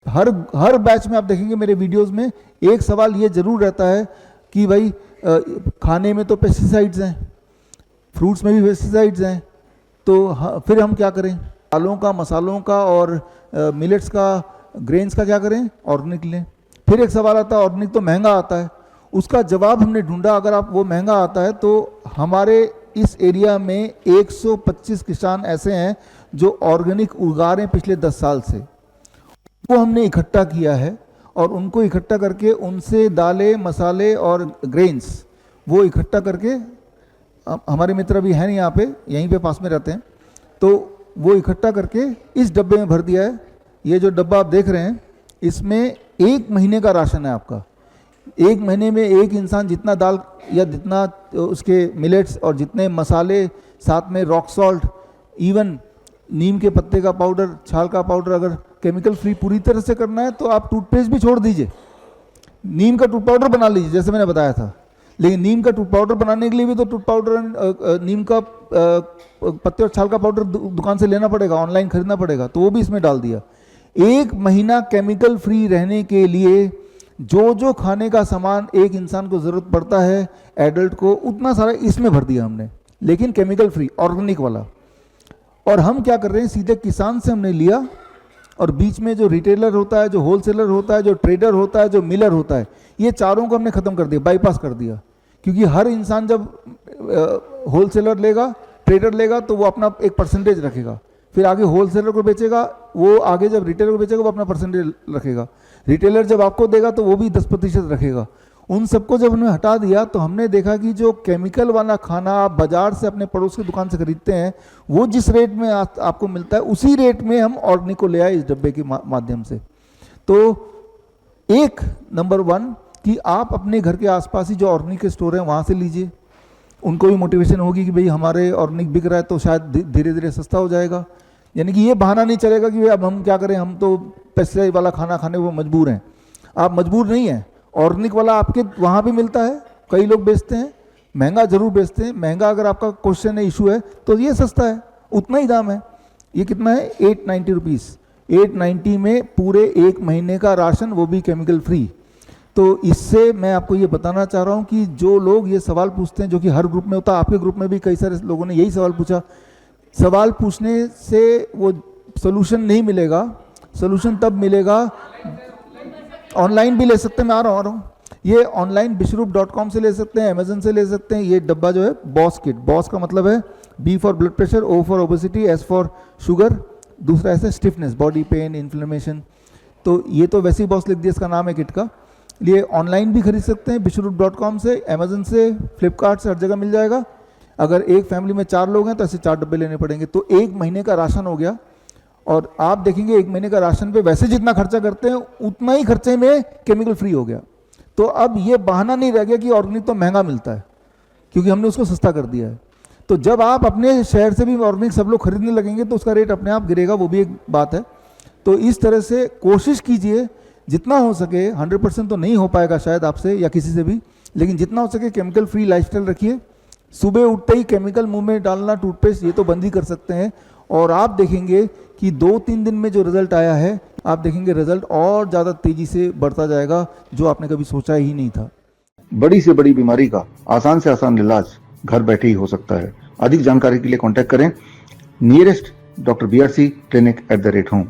हर हर batch में आप देखेंगे मेरे वीडियोस में एक सवाल ये जरूर रहता है कि भाई खाने में तो पेस्टिसाइड्स हैं, फ्रूट्स में भी पेस्टिसाइड्स हैं, तो फिर हम क्या करें? दालों का, मसालों का और मिलेट्स का, ग्रेन्स का क्या करें? ऑर्गेनिक लें। फिर एक सवाल आता है ऑर्गेनिक तो महंगा आता है। उसका जवाब हमने ढूंढा, अगर आप वो महंगा आता है तो हमारे इस एरिया में 125 किसान ऐसे हैं जो ऑर्गेनिक उगा रहे हैं पिछले 10 साल से। वो हमने इकट्ठा किया है और उनको इकट्ठा करके उनसे दालें, मसाले और ग्रेन्स वो इकट्ठा करके, हमारे मित्र भी हैं यहाँ पे, यहीं पे पास में रहते हैं, तो वो इकट्ठा करके इस डब्बे में भर दिया है। ये जो डब्बा आप देख रहे हैं इसमें 1 महीने का राशन है आपका। 1 महीने में एक इंसान जितना दाल या जितना उसके मिलेट्स और जितने मसाले, साथ में रॉक सॉल्ट, इवन नीम के पत्ते का पाउडर, छाल का पाउडर, अगर केमिकल फ्री पूरी तरह से करना है तो आप टूथपेस्ट भी छोड़ दीजिए, नीम का टूथ पाउडर बना लीजिए जैसे मैंने बताया था। लेकिन नीम का टूथ पाउडर बनाने के लिए भी तो टूथ पाउडर, नीम का पत्ते और छाल का पाउडर दुकान से लेना पड़ेगा, ऑनलाइन खरीदना पड़ेगा, तो वो भी इसमें डाल दिया। 1 महीना केमिकल फ्री रहने के लिए जो जो खाने का सामान एक इंसान को जरूरत पड़ता है, एडल्ट को, उतना सारा इसमें भर दिया हमने, लेकिन केमिकल फ्री, ऑर्गेनिक वाला। और हम क्या कर रहे हैं, सीधे किसान से हमने लिया और बीच में जो रिटेलर होता है, जो होलसेलर होता है, जो ट्रेडर होता है, जो मिलर होता है, ये चारों को हमने खत्म कर दिया, बाईपास कर दिया। क्योंकि हर इंसान जब होलसेलर लेगा, ट्रेडर लेगा, तो वो अपना एक परसेंटेज रखेगा, फिर आगे होलसेलर को बेचेगा, वो आगे जब रिटेलर को बेचेगा वो अपना परसेंटेज रखेगा, रिटेलर जब आपको देगा तो वो भी 10% रखेगा। उन सबको जब हमने हटा दिया तो हमने देखा कि जो केमिकल वाला खाना आप बाजार से अपने पड़ोस की दुकान से खरीदते हैं, वो जिस रेट में आपको मिलता है उसी रेट में हम ऑर्गेनिक को ले आए इस डब्बे के माध्यम से। तो एक नंबर 1 कि आप अपने घर के आसपास ही जो ऑर्गेनिक के स्टोर हैं वहाँ से लीजिए, उनको भी मोटिवेशन होगी कि भाई हमारे ऑर्गेनिक बिक रहा है तो शायद धीरे धीरे सस्ता हो जाएगा। यानी कि ये बहाना नहीं चलेगा कि अब हम क्या करें, हम तो पेस्टिसाइड वाला खाना खाने को मजबूर हैं। आप मजबूर नहीं हैं, ऑर्गेनिक वाला आपके वहाँ भी मिलता है, कई लोग बेचते हैं, महंगा जरूर बेचते हैं। महंगा अगर आपका क्वेश्चन है, इशू है, तो ये सस्ता है, उतना ही दाम है। ये कितना है? 890 रुपीज़। 890 में पूरे 1 महीने का राशन, वो भी केमिकल फ्री। तो इससे मैं आपको ये बताना चाह रहा हूँ कि जो लोग ये सवाल पूछते हैं, जो कि हर ग्रुप में होता है, आपके ग्रुप में भी कई सारे लोगों ने यही सवाल पूछा, सवाल पूछने से वो सोल्यूशन नहीं मिलेगा। सोल्यूशन तब मिलेगा, ऑनलाइन भी ले सकते हैं, मैं आ रहा हूँ, ये ऑनलाइन bishroop.com से ले सकते हैं, अमेजन से ले सकते हैं। ये डब्बा जो है बॉस किट, बॉस का मतलब है B for blood pressure, O for obesity, S for sugar, दूसरा ऐसे स्टिफनेस, बॉडी पेन, इन्फ्लेमेशन। तो ये तो वैसे ही बॉस लिख दिया, इसका नाम है किट का। ये ऑनलाइन भी खरीद सकते हैं bishroop.com से, अमेजन से, फ्लिपकार्ट से, हर जगह मिल जाएगा। अगर एक फैमिली में 4 लोग हैं तो ऐसे 4 डब्बे लेने पड़ेंगे, तो 1 महीने का राशन हो गया। और आप देखेंगे 1 महीने का राशन पे वैसे जितना खर्चा करते हैं उतना ही खर्चे में केमिकल फ्री हो गया। तो अब ये बहाना नहीं रह गया कि ऑर्गेनिक तो महंगा मिलता है, क्योंकि हमने उसको सस्ता कर दिया है। तो जब आप अपने शहर से भी ऑर्गेनिक सब लोग खरीदने लगेंगे तो उसका रेट अपने आप गिरेगा, वो भी एक बात है। तो इस तरह से कोशिश कीजिए जितना हो सके, 100% तो नहीं हो पाएगा शायद आपसे या किसी से भी, लेकिन जितना हो सके केमिकल फ्री लाइफस्टाइल रखिए। सुबह उठते ही केमिकल मुंह में डालना, टूथपेस्ट, ये तो बंद ही कर सकते हैं। और आप देखेंगे कि 2-3 दिन में जो रिजल्ट आया है, आप देखेंगे रिजल्ट और ज़्यादा तेजी से बढ़ता जाएगा, जो आपने कभी सोचा ही नहीं था। बड़ी से बड़ी बीमारी का आसान से आसान इलाज घर बैठे ही हो सकता है। अधिक जानकारी के लिए कांटेक्ट करें nearest doctor BRC clinic @home।